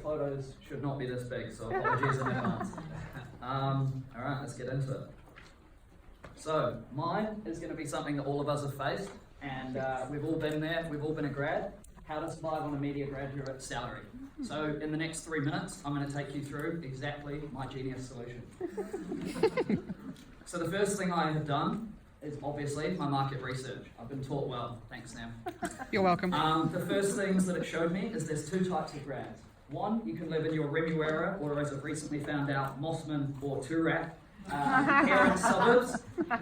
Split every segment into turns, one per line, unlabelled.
photos should not be this big, so apologies in advance. Alright, let's get into it. So, mine is going to be something that all of us have faced, and we've all been there, we've all been a grad. How to survive on a media graduate salary. So, in the next 3 minutes, I'm going to take you through exactly my genius solution. So the first thing I have done is obviously my market research. I've been taught well. Thanks, Sam.
You're welcome.
The first things that it showed me is there's two types of grads. One, you can live in your Remuera, or as I've recently found out, Mossman or Toorak, parent suburbs.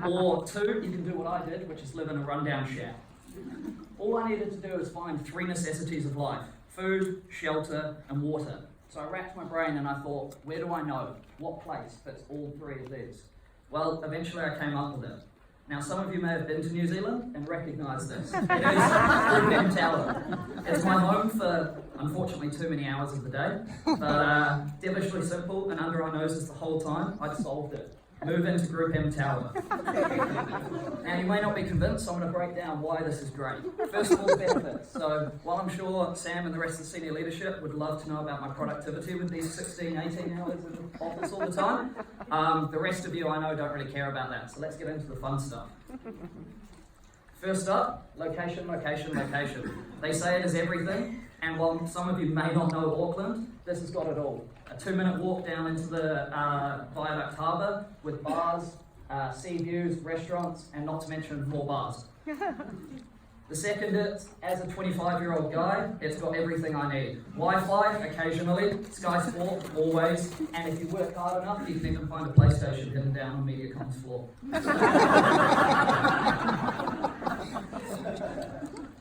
Or two, you can do what I did, which is live in a rundown shack. All I needed to do is find three necessities of life: food, shelter, and water. So I racked my brain and I thought, where do I know? What place fits all three of these? Well, eventually I came up with it. Now, some of you may have been to New Zealand and recognise this. It is Group Tower. It's my home for, unfortunately, too many hours of the day, but devilishly simple and under our noses the whole time. I'd solved it. Move into Group M Tower. Now, you may not be convinced, so I'm going to break down why this is great. First of all, the benefits. So, while I'm sure Sam and the rest of the senior leadership would love to know about my productivity with these 16, 18 hours in the office all the time, the rest of you I know don't really care about that. So let's get into the fun stuff. First up, location, location, location. They say it is everything, and while some of you may not know Auckland, this has got it all. A 2-minute walk down into the Viaduct Harbour with bars, sea views, restaurants, and not to mention more bars. The second is, as a 25-year-old guy, it's got everything I need. Wi-Fi, occasionally, Sky Sport, always, and if you work hard enough, you can even find a PlayStation hidden down on MediaCom's floor.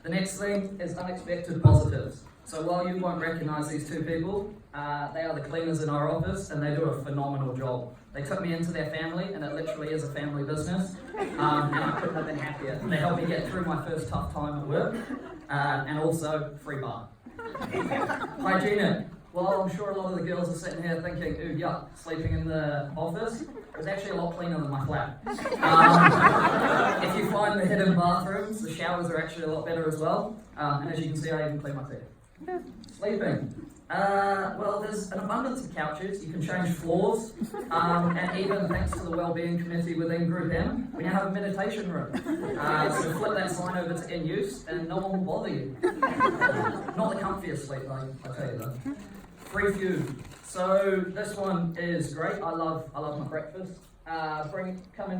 The next thing is unexpected positives. So while you won't recognise these two people, they are the cleaners in our office, and they do a phenomenal job. They took me into their family, and it literally is a family business, and I couldn't have been happier. They helped me get through my first tough time at work, and also free bar. Hygienic. Well, I'm sure a lot of the girls are sitting here thinking, ooh, yuck, sleeping in the office. It was actually a lot cleaner than my flat. If you find the hidden bathrooms, the showers are actually a lot better as well. And as you can see, I even clean my teeth. Sleeping. Well, there's an abundance of couches. You can change floors. And even thanks to the Wellbeing Committee within Group M, we now have a meditation room. So flip that sign over to in use and no one will bother you. Not the comfiest sleep, though, I tell you that. Free food. So this one is great. I love my breakfast. Come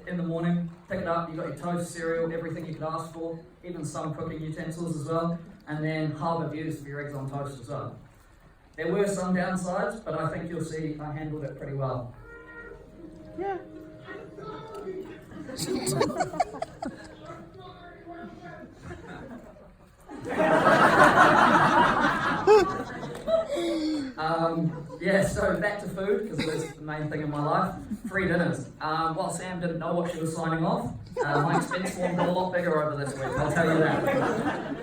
in the morning, pick it up. You got your toast, cereal, everything you could ask for, even some cooking utensils as well, and then harbour views for your eggs on toast as well. There were some downsides, but I think you'll see I handled it pretty well. Yeah. So back to food, because it was the main thing in my life. Free dinners. While Sam didn't know what she was signing off, my expense form got a lot bigger over this week, I'll tell you that.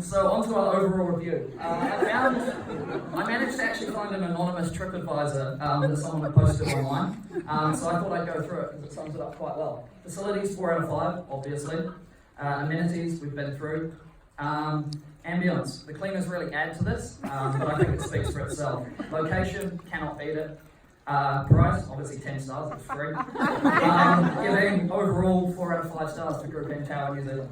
So on to our overall review. I managed to actually find an anonymous TripAdvisor that someone had posted online. So I thought I'd go through it because it sums it up quite well. Facilities, 4 out of 5, obviously. Amenities, we've been through. Ambience, the cleaners really add to this, but I think it speaks for itself. Location, cannot beat it. Price, obviously 10 stars, it's free. Giving overall 4 out of 5 stars to Group M Tower New Zealand.